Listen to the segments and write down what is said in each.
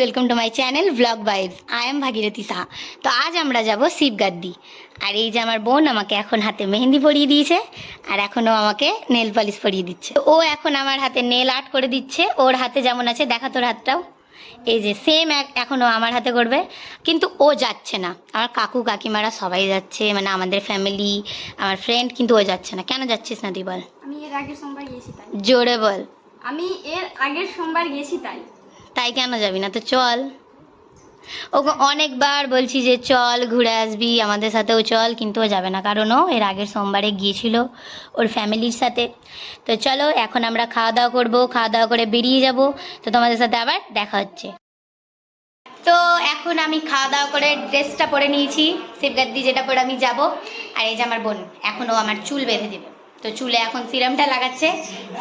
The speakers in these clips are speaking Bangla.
Welcome to my channel vlog vibes. I am Bhagirathi Saha. तो आज আমরা যাব শিবগাদ্দি। আর এই যে আমার বোন আমাকে এখন হাতে মেহেন্দি পরিয়ে দিয়েছে আর এখনও আমাকে নেল পলিশ পরিয়ে দিচ্ছে। ও এখন আমার হাতে নেল আর্ট করে দিচ্ছে। ওর হাতে যেমন আছে, দেখা তোর হাতটাও, এই যে সেম এখনও আমার হাতে করবে, কিন্তু ও যাচ্ছে না। আমার কাকু কাকিমারা সবাই যাচ্ছে, মানে আমাদের ফ্যামিলি, আমার ফ্রেন্ড, কিন্তু ও যাচ্ছে না। কেন যাচ্ছিস না তুই বল? আমি এর আগের সোমবার গেছি তাই। জোরে বল। আমি এর আগের সোমবার গেছি তাই। তাই কেন যাবি না? তো চল। ওকে অনেকবার বলছি যে চল ঘুরে আসবি, আমাদের সাথেও চল, কিন্তু ও যাবে না, কারণ ও এর আগের সোমবারে গিয়েছিল ওর ফ্যামিলির সাথে। তো চলো এখন আমরা খাওয়া দাওয়া করবো, খাওয়া দাওয়া করে বেরিয়ে যাব। তো তোমাদের সাথে আবার দেখা হচ্ছে। তো এখন আমি খাওয়া দাওয়া করে ড্রেসটা পরে নিয়েছি, শিবগাদ্দি যেটা পরে আমি যাব। আর এই যে আমার বোন এখনও আমার চুল বেঁধে দেবে। তো চুলে এখন সিরামটা লাগাচ্ছে,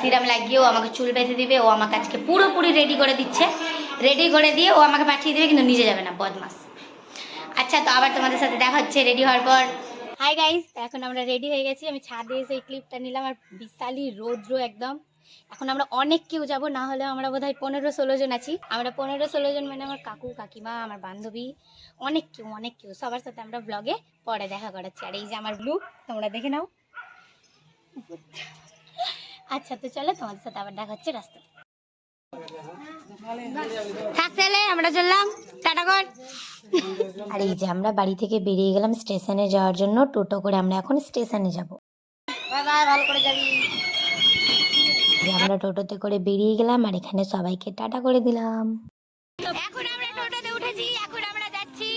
সিরাম লাগিয়েও আমাকে চুল বেঁধে দিবে। ও আমাকে আজকে পুরোপুরি রেডি করে দিচ্ছে, রেডি করে দিয়ে ও আমাকে পাঠিয়ে দেবে, কিন্তু নিজে যাবে না, বদমাস। আচ্ছা, তো আবার তোমাদের সাথে দেখা হচ্ছে রেডি হওয়ার পর। হাই গাইস, এখন আমরা রেডি হয়ে গেছি। আমি ছাদে এসে এই ক্লিপটা নিলাম, আর বিশালই রৌদ্র একদম। এখন আমরা অনেক কেউ যাব, না হলে আমরা বোধহয় 15-16 জন আছি। আমরা 15-16 জন, মানে আমার কাকু কাকিমা, আমার বান্ধবী, অনেক কেউ সবার সাথে আমরা ব্লগে পরে দেখা করাচ্ছি। আর এই যে আমার লুক তোমরা দেখে নাও। আচ্ছা, তো চলো তোমাদের সাথে আবার দেখা হচ্ছে রাস্তায়। থাকতে হলে আমরা চললাম, টাটা কর। আর এই যে আমরা বাড়ি থেকে বেরিয়ে গেলাম স্টেশনে যাওয়ার জন্য। টোটো করে আমরা এখন স্টেশনে যাব। বাই বাই, ভালো করে যাবি। আমরা টোটোতে করে বেরিয়ে গেলাম আর এখানে সবাইকে টাটা করে দিলাম। এখন আমরা টোটোতে উঠেছি, এখন আমরা যাচ্ছি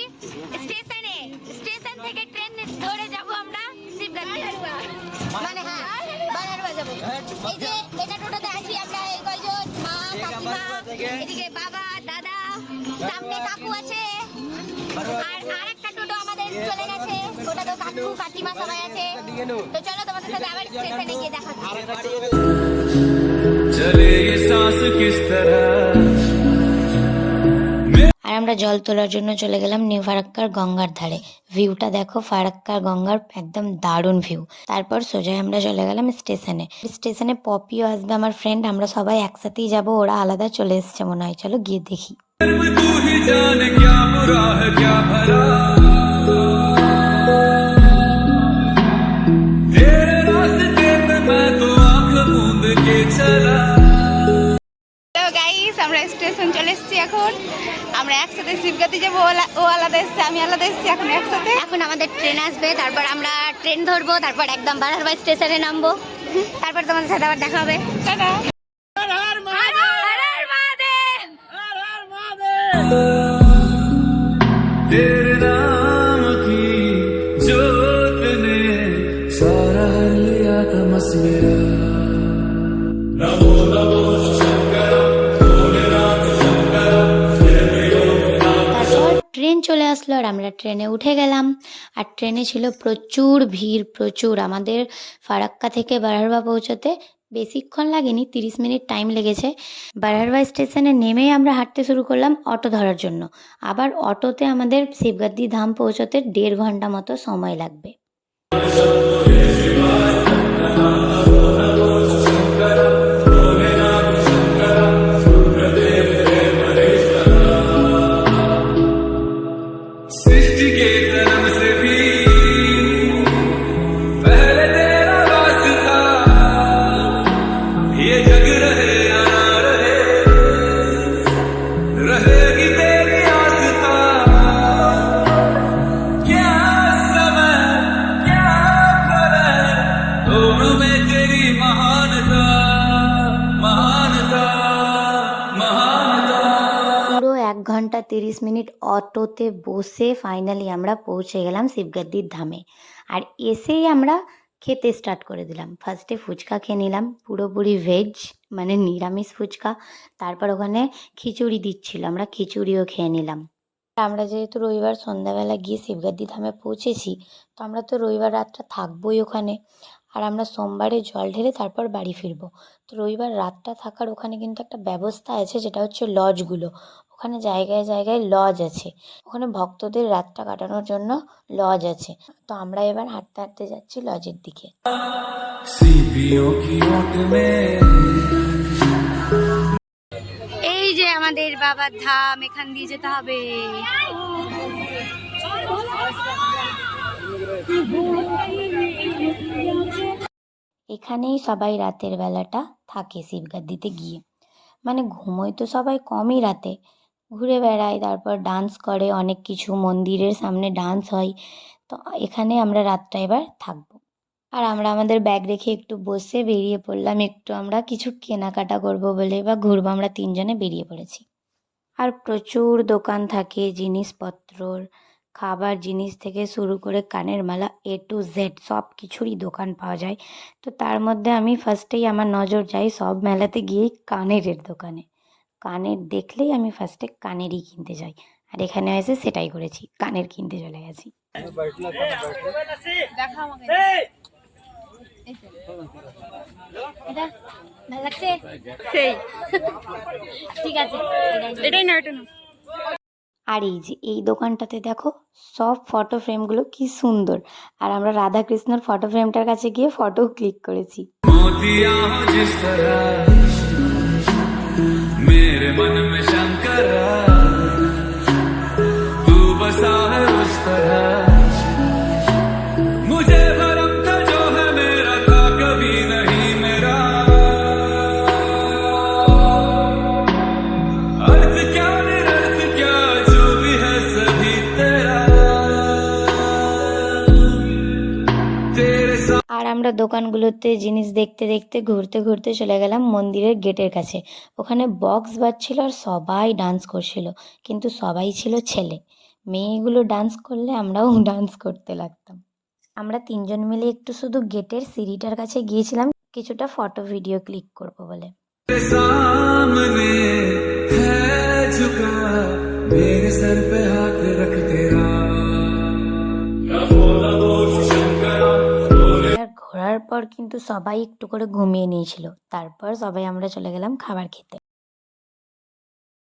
স্টেশনে। স্টেশন থেকে ট্রেন ধরে যাব আমরা শিবগাদ্দি, মানে হ্যাঁ বানারবা যাব। এই যে এটা টোটোতে আছি আমরা, এই কয়জন, মা কাকিমা, এদিকে বাবা দাদা, সামনে কাকু আছে, আর আরেকটা টোটো আমাদের চলে গেছে, ওটা তো কাকু কাকিমা সবাই আছে। তো চলো তোমাদের সাথে আবার স্টেশনে গিয়ে দেখা হচ্ছে। আর আমরা জল তোলার জন্য চলে গেলাম নিউ ফারাক্কার গঙ্গার ধারে। ভিউটা দেখো, ফারাক্কার গঙ্গার একদম দারুণ ভিউ। তারপর সোজা আমরা চলে গেলাম স্টেশনে। স্টেশনে পপিও আসবে, আমার ফ্রেন্ড, আমরা সবাই একসাথেই যাব। ওরা আলাদা চলে এসছে মনে হয়, চলো গিয়ে দেখি। আমরা স্টেশন চলে এসেছি। এখন আমরা একসাথে শিবগাদ্দি যাবো। ও আলাদা এসছে, আমি আলাদা এসেছি, এখন একসাথে। এখন আমাদের ট্রেন আসবে, তারপর আমরা ট্রেন ধরবো, তারপর একদম বারহারবাই স্টেশনে নামবো। তারপর তোমাদের সাথে আবার দেখা হবে। টাটা। तेरे नाम की जोत ने सारा लिया तमस मेरा। नमो नमो ট্রেন চলে আসলো আর আমরা ট্রেনে উঠে গেলাম। আর ট্রেনে ছিল প্রচুর ভিড়, প্রচুর। আমাদের ফারাক্কা থেকে বারহারবা পৌঁছতে বেশিক্ষণ লাগেনি, 30 মিনিট টাইম লেগেছে। বারহারবা স্টেশনে নেমেই আমরা হাঁটতে শুরু করলাম অটো ধরার জন্য। আবার অটোতে আমাদের শিবগাদ্দি ধাম পৌঁছতে 1.5 ঘন্টা মতো সময় লাগবে। পুরো 1 ঘন্টা 30 মিনিট অটোতে বসে ফাইনালি আমরা পৌঁছে গেলাম শিবগাদ্দির ধামে। আর এসেই আমরা খেতে স্টার্ট করে দিলাম। ফার্স্টে ফুচকা খেয়ে নিলাম, পুরোপুরি ভেজ, মানে নিরামিষ ফুচকা। তারপর ওখানে খিচুড়ি দিচ্ছিল, আমরা খিচুড়িও খেয়ে নিলাম। আমরা যেহেতু রবিবার সন্ধ্যাবেলা গিয়ে শিবগাদ্দি ধামে পৌঁছেছি, তো আমরা তো রবিবার রাতটা থাকবোই ওখানে। আর আমরা সোমবারে জল ঢেলে তারপর বাড়ি ফিরবো। তো রবিবার রাতটা থাকার ওখানে কিন্তু একটা ব্যবস্থা আছে, যেটা হচ্ছে লজগুলো। ওখানে জায়গায় জায়গায় লজ আছে, ওখানে ভক্তদের রাতটা কাটানোর জন্য লজ আছে। তো আমরা এবার হাঁটতে হাঁটতে যাচ্ছি লজের দিকে। এই যে আমাদের বাবার ধাম, এখান দিয়ে যেতে হবে। এখানেই সবাই রাতের বেলাটা থাকে শিবগাদ্দিতে গিয়ে, মানে ঘুমোয় তো সবাই কমই রাতে, ঘুরে বেড়ায়, তারপর ডান্স করে, অনেক কিছু মন্দিরের সামনে ডান্স হয়। তো এখানে আমরা রাতটা এবার থাকবো। আর আমরা আমাদের ব্যাগ রেখে একটু বসে বেরিয়ে পড়লাম, একটু আমরা কিছু কেনাকাটা করব বলে বা ঘুরবো, আমরা তিনজনে বেরিয়ে পড়েছি। আর প্রচুর দোকান থাকে জিনিসপত্রর, খাবার জিনিস থেকে শুরু করে কানের মালা A to Z সব কিছুরই দোকান পাওয়া যায়। তো তার মধ্যে আমি ফার্স্টেই আমার নজর যায় সব মেলাতে গিয়েই কানেরের দোকানে। কানের দেখলেই আমি ফার্স্টে কানেরই কিনতে যাই, আর এখানে এসে সেটাই করেছি, কানের কিনতে চলে গেছি। এটা ভালো লাগছে সেই ঠিক আছে, এটাই না, এটা না। আর এই যে এই দোকানটাতে দেখো সব ফটো ফ্রেমগুলো কি সুন্দর, আর আমরা রাধা কৃষ্ণর ফটো ফ্রেমটার কাছে গিয়ে ফটো ক্লিক করেছি। मोतिया जिस तरह मेरे मन में शंकर तू बसा है उस तरह मुझे भरम था जो है मेरा था कभी नहीं मेरा अर्थ क्या निरर्थ क्या जो भी है सभी तेरा तेरे साथ। আর আমরা দোকানগুলোতে জিনিস দেখতে দেখতে ঘুরতে ঘুরতে চলে গেলাম মন্দিরের গেটের কাছে। ওখানে বক্স বাজছিল আর সবাই ডান্স করছিল, কিন্তু সবাই ছিল ছেলে। মেয়েগুলো ডান্স করলে আমরাও ডান্স করতে লাগতাম। আমরা তিনজন মিলে একটু শুধু গেটের সিঁড়িটার কাছে গিয়েছিলাম কিছুটা ফটো ভিডিও ক্লিক করব বলে। तेरे सामने है झुका मेरे सर पे हाथ रख तेरा আর ঘোরার পর কিন্তু সবাই একটু করে ঘুমিয়ে নিয়েছিল, তারপর সবাই আমরা চলে গেলাম খাবার খেতে।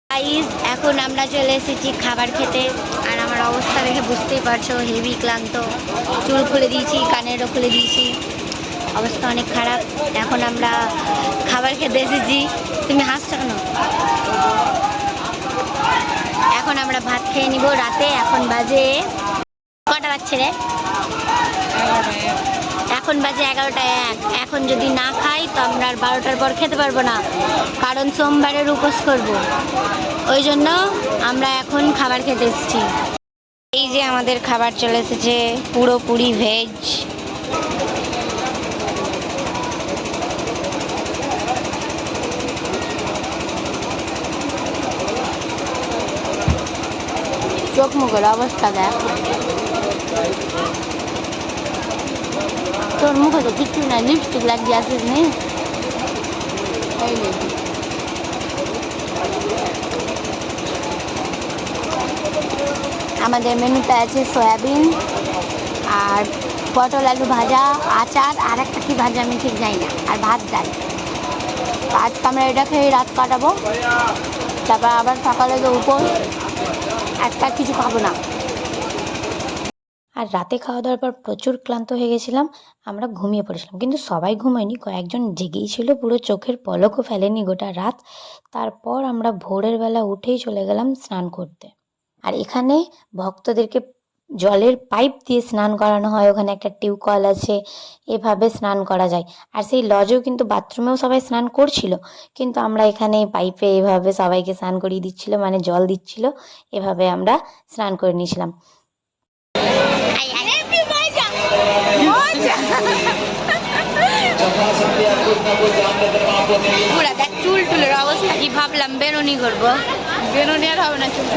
গাইস, এখন আমরা চলে এসেছি খাবার খেতে, আর আমার অবস্থা দেখে বুঝতেই পারছো হেভি ক্লান্ত। চুল খুলে দিয়েছি, কানেরও খুলে দিয়েছি, অবস্থা অনেক খারাপ। এখন আমরা খাবার খেতে এসেছি। তুমি হাসছো কেন? এখন আমরা ভাত খেয়ে নিব রাতে। এখন বাজে কটা বাজছে রে? এখন বাজে 11টা 1। এখন যদি না খাই তো আমরা আর 12টার পর খেতে পারবো না, কারণ সোমবারের উপোস করব। ওই জন্য আমরা এখন খাবার খেতে এসেছি। এই যে আমাদের খাবার চলে এসেছে, পুরোপুরি ভেজ। চোখ মুখের অবস্থা দেখ, তোর মুখে তো কিচ্ছু না, লিপস্টিক লাগিয়ে আসিস নি। আমাদের মেনুতে আছে সয়াবিন আর পটল আলু ভাজা, আচার, আর একটা কি ভাজা আমি ঠিক জানি না, আর ভাত ডাল। আজকে আমরা এটা খেয়ে রাত কাটাবো, তারপর আবার সকালে তো উপোস, একটা কিছু খাবো না। আর রাতে খাওয়া দাওয়ার পর প্রচুর ক্লান্ত হয়ে গেছিলাম, আমরা ঘুমিয়ে পড়েছিলাম, কিন্তু সবাই ঘুমায়নি, কয়েকজন জেগেই ছিল, পুরো চোখের পলকও ফেলেনি গোটা রাত। তারপর আমরা ভোরের বেলা উঠেই চলে গেলাম স্নান করতে। আর এখানে ভক্তদেরকে জলের পাইপ দিয়ে স্নান করানো হয়, ওখানে একটা টিউবওয়েল আছে, এভাবে স্নান করা যায়। আর সেই লজেও কিন্তু বাথরুমেও সবাই স্নান করছিল, কিন্তু আমরা এখানে পাইপে এভাবে সবাইকে স্নান করিয়ে দিচ্ছিল, মানে জল দিচ্ছিল, এভাবে আমরা স্নান করে নিয়েছিলাম। পুরা দেখ চুল টুলের অবস্থা কি, ভাবলাম বেরোনি করবো, বেরোনি আর হবে না, চুল।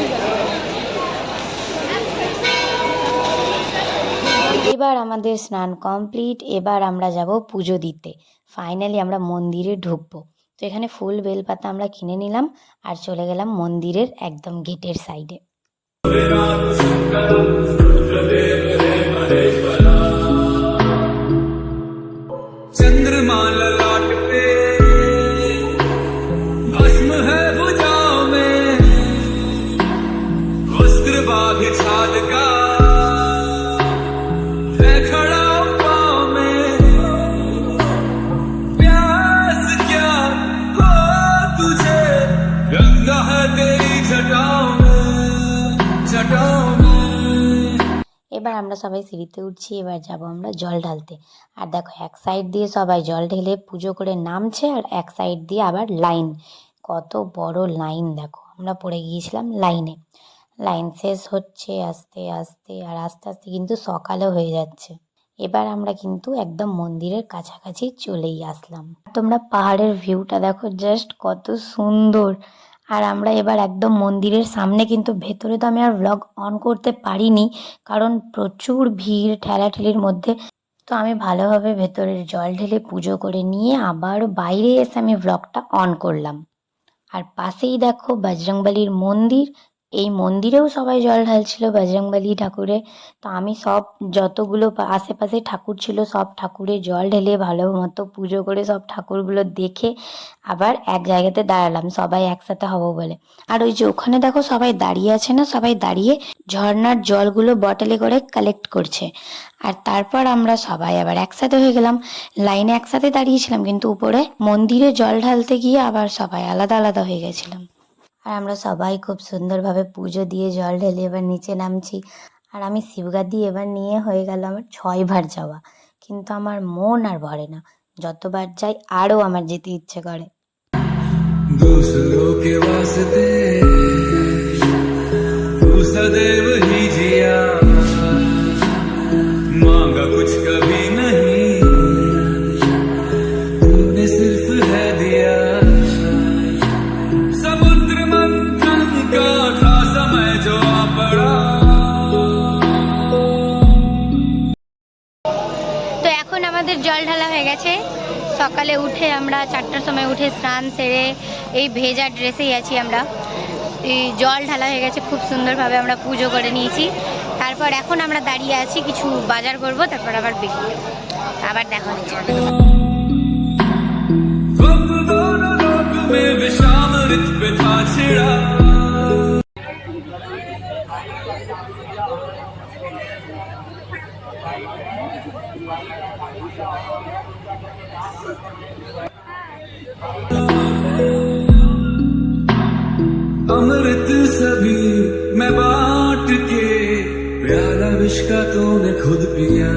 এবার আমাদের স্নান কমপ্লিট, এবার আমরা যাব পুজো দিতে। ফাইনালি আমরা মন্দিরে ঢুকবো। তো এখানে ফুল বেলপাতা আমরা কিনে নিলাম আর চলে গেলাম মন্দিরের একদম গেটের সাইডে। चंद्रमा ललाट पे भस्म है भुजाओं में वस्त्र बाघ छाल का है खड़ा पाँव में प्यास क्या हो तुझे गंगा है तेरी এবার আমরা সবাই সিঁড়িতে উঠছি, এবার যাব আমরা জল ঢালতে। আর দেখো এক সাইড দিয়ে সবাই জল ঢেলে পুজো করে নামছে, আর এক সাইড দিয়ে আবার লাইন, কত বড় লাইন দেখো, আমরা পড়ে গিয়েছিলাম লাইনে। লাইন শেষ হচ্ছে আস্তে আস্তে, আর আস্তে আস্তে কিন্তু সকালও হয়ে যাচ্ছে। এবার আমরা কিন্তু একদম মন্দিরের কাছাকাছি চলেই আসলাম। তোমরা পাহাড়ের ভিউটা দেখো, জাস্ট কত সুন্দর। আর আমরা এবার একদম মন্দিরের সামনে, কিন্তু ভেতরে তো আমি আর ব্লগ অন করতে পারিনি, কারণ প্রচুর ভিড় ঠেলাঠেলির মধ্যে। তো আমি ভালোভাবে ভেতরের জল ঢেলে পুজো করে নিয়ে আবার বাইরে এসে আমি ব্লগটা অন করলাম। আর পাশেই দেখো বজরংবলীর মন্দির, এই মন্দিরেও সবাই জল ঢালছিল বজরংবলী ঠাকুরে। তো আমি সব যতগুলো আশেপাশে ঠাকুর ছিল সব ঠাকুরে জল ঢেলে ভালো মতো পুজো করে সব ঠাকুরগুলো দেখে আবার এক জায়গাতে দাঁড়ালাম সবাই একসাথে হব বলে। আর ওই যে ওখানে দেখো সবাই দাঁড়িয়ে আছে না, সবাই দাঁড়িয়ে ঝর্ণার জলগুলো বটলে করে কালেক্ট করছে। আর তারপর আমরা সবাই আবার একসাথে হয়ে গেলাম, লাইনে একসাথে দাঁড়িয়েছিলাম, কিন্তু উপরে মন্দিরে জল ঢালতে গিয়ে আবার সবাই আলাদা আলাদা হয়ে গেছিলাম। আর আমরা সবাই খুব সুন্দরভাবে পুজো দিয়ে জল ঢেলে এবার নিচে নামছি। আর আমি শিবগাদি এবার নিয়ে হয়ে গেল আমার 6বার যাওয়া, কিন্তু আমার মন আর ভরে না, যতবার যাই আরও আমার যেতে ইচ্ছে করে। दूसरों के वास्ते तू सदैव ही जिया, मांगा कुछ कभी नहीं, तूने सिर्फ है दिया। समुद्र मंथन का था समय जो आ पड़ा। তো এখন আমাদের জল ঢালা হয়ে গেছে। সকালে উঠে আমরা 4টার সময় উঠে স্নান সেরে এই ভেজা ড্রেসেই আছি আমরা। এই জল ঢালা হয়ে গেছে, খুব সুন্দরভাবে আমরা পুজো করে নিয়েছি। তারপর এখন আমরা দাঁড়িয়ে আছি, কিছু বাজার করব, তারপর আবার বেরিয়ে আবার দেখা হচ্ছে। वक्त दोनों लोक में विषाम ऋत पे था छिड़ा। अमृत सभी मैं बांट के, प्याला विष का तूने खुद पिया।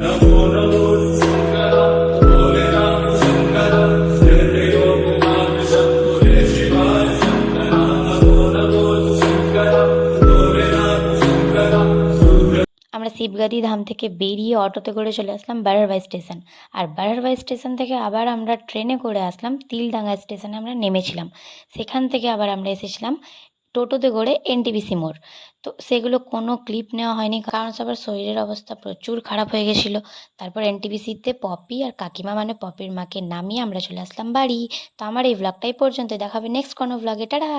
नमो नमो शंकर, भोले राम शंकर, जय लोकनाथ शंभु रे शिवाय शंकर। नमो नमो शंकर, भोले राम शंकर। আমরা শিবগাদি ধাম থেকে বেরিয়ে অটোতে করে চলে আসলাম বারারবাই স্টেশন। আর বারারবাই স্টেশন থেকে আবার আমরা ট্রেনে করে আসলাম তিলডাঙ্গা স্টেশনে, আমরা নেমেছিলাম। সেখান থেকে আবার আমরা এসেছিলাম টোটোতে করে এনটিপিসি মোড়। তো সেগুলো কোনো ক্লিপ নেওয়া হয়নি, কারণ সবার শরীরের অবস্থা প্রচুর খারাপ হয়ে গেছিলো। তারপর এনটিপিসিতে পপি আর কাকিমা মানে পপির মাকে নামিয়ে আমরা চলে আসলাম বাড়ি। তো আমার এই ব্লগটাই পর্যন্ত, দেখাবে নেক্সট কোনো ব্লগে। টাটা।